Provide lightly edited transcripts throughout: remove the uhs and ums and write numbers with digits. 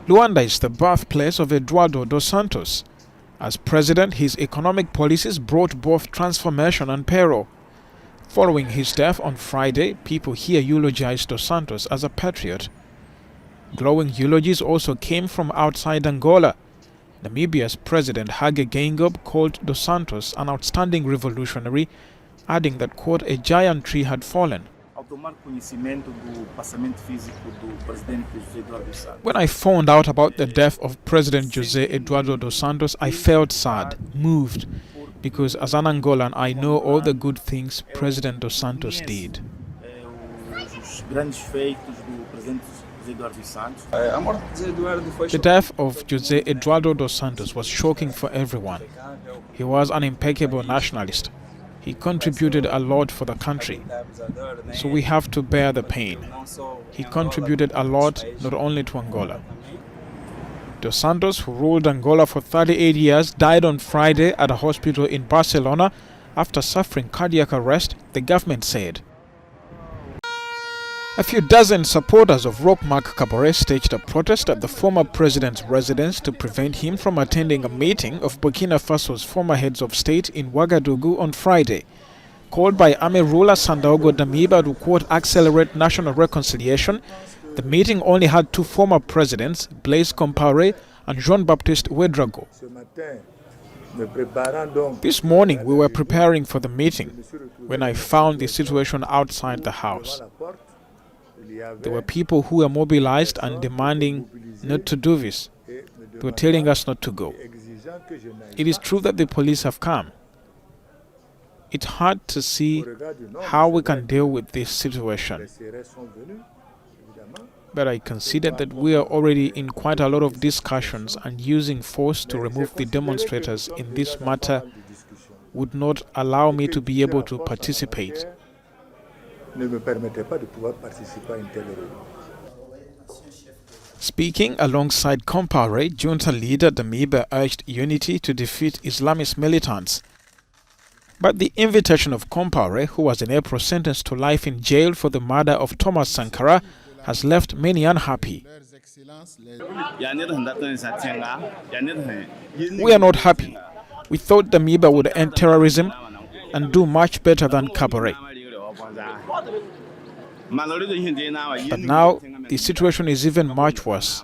Luanda is the birthplace of Eduardo Dos Santos. As president, his economic policies brought both transformation and peril. Following his death on Friday, people here eulogized Dos Santos as a patriot. Glowing eulogies also came from outside Angola. Namibia's President Hage Geingob called Dos Santos an outstanding revolutionary, adding that, quote, a giant tree had fallen. When I found out about the death of President José Eduardo dos Santos, I felt sad, moved, because as an Angolan, I know all the good things President Dos Santos did. The death of José Eduardo dos Santos was shocking for everyone. He was an impeccable nationalist. He contributed a lot for the country, so we have to bear the pain. He contributed a lot not only to Angola. Dos Santos, who ruled Angola for 38 years, died on Friday at a hospital in Barcelona after suffering cardiac arrest, the government said. A few dozen supporters of Roch Marc Kabore staged a protest at the former president's residence to prevent him from attending a meeting of Burkina Faso's former heads of state in Ouagadougou on Friday. Called by army ruler Sandaogo Damiba to, quote, accelerate national reconciliation, the meeting only had two former presidents, Blaise Compaoré and Jean-Baptiste Ouédraogo. This morning we were preparing for the meeting when I found the situation outside the house. There were people who were mobilized and demanding not to do this. They were telling us not to go. It is true that the police have come. It's hard to see how we can deal with this situation. But I consider that we are already in quite a lot of discussions, and using force to remove the demonstrators in this matter would not allow me to be able to participate. Speaking alongside Compaoré, junta leader Damiba urged unity to defeat Islamist militants. But the invitation of Compaoré, who was in April sentenced to life in jail for the murder of Thomas Sankara, has left many unhappy. We are not happy. We thought Damiba would end terrorism and do much better than Compaoré. But now, the situation is even much worse.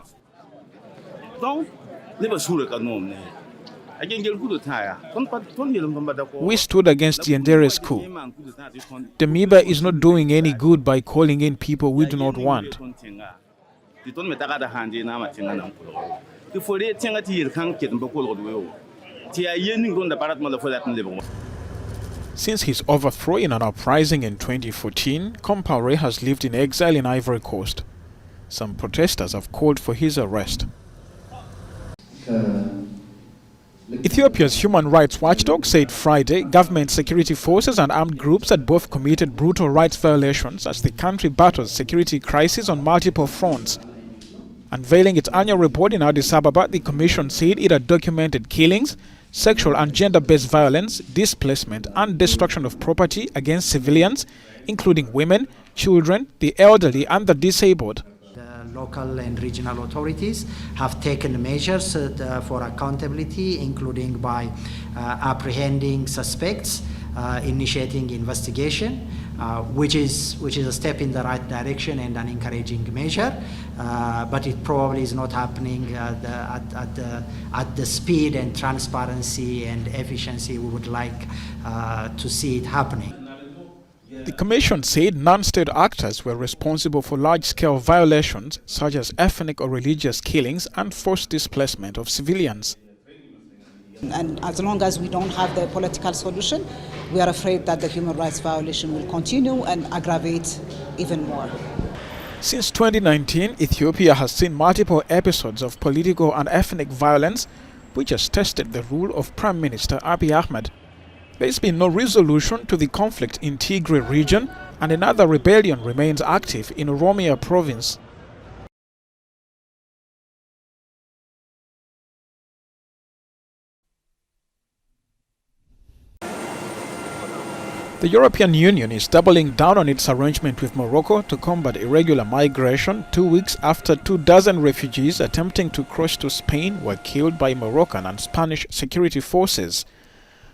We stood against Yendere's coup. Damiba is not doing any good by calling in people we do not want. Since his overthrow in an uprising in 2014, Compaoré has lived in exile in Ivory Coast. Some protesters have called for his arrest. Ethiopia's human rights watchdog said Friday government security forces and armed groups had both committed brutal rights violations as the country battles security crisis on multiple fronts. Unveiling its annual report in Addis Ababa, the commission said it had documented killings, sexual and gender-based violence, displacement and destruction of property against civilians, including women, children, the elderly and the disabled. The local and regional authorities have taken measures for accountability, including by apprehending suspects, initiating investigation, which is a step in the right direction and an encouraging measure, but it probably is not happening at the speed and transparency and efficiency we would like to see it happening. The commission said non-state actors were responsible for large-scale violations such as ethnic or religious killings and forced displacement of civilians. And as long as we don't have the political solution, we are afraid that the human rights violation will continue and aggravate even more. Since 2019, Ethiopia has seen multiple episodes of political and ethnic violence, which has tested the rule of Prime Minister Abiy Ahmed. There has been no resolution to the conflict in Tigray region, and another rebellion remains active in Oromia province. The European Union is doubling down on its arrangement with Morocco to combat irregular migration 2 weeks after 24 refugees attempting to cross to Spain were killed by Moroccan and Spanish security forces.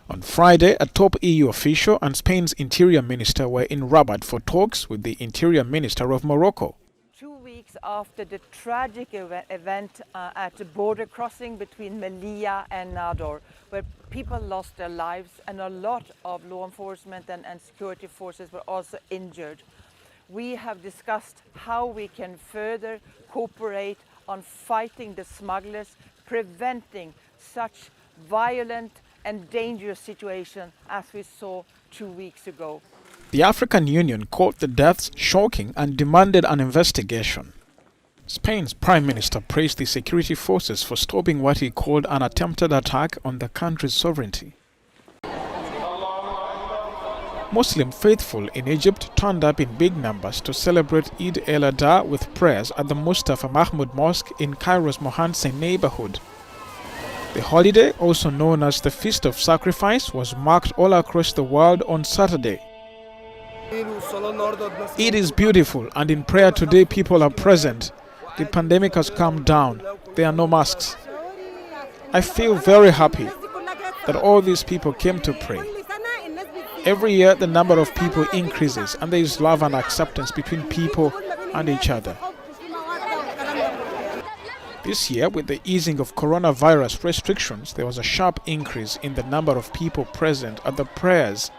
On Friday, a top EU official and Spain's interior minister were in Rabat for talks with the interior minister of Morocco. 2 weeks after the tragic event at the border crossing between Melilla and Nador, where people lost their lives and a lot of law enforcement and security forces were also injured, we have discussed how we can further cooperate on fighting the smugglers, preventing such violent and dangerous situation as we saw 2 weeks ago. The African Union called the deaths shocking and demanded an investigation. Spain's Prime Minister praised the security forces for stopping what he called an attempted attack on the country's sovereignty. Muslim faithful in Egypt turned up in big numbers to celebrate Eid al Adha with prayers at the Mustafa Mahmoud Mosque in Cairo's Mohansen neighborhood. The holiday, also known as the Feast of Sacrifice, was marked all across the world on Saturday. It is beautiful, and in prayer today people are present. The pandemic has calmed down. There are no masks. I feel very happy that all these people came to pray. Every year the number of people increases and there is love and acceptance between people and each other. This year, with the easing of coronavirus restrictions, there was a sharp increase in the number of people present at the prayers.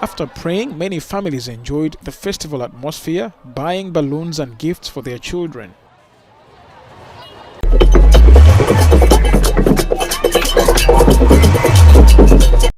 After praying, many families enjoyed the festival atmosphere, buying balloons and gifts for their children.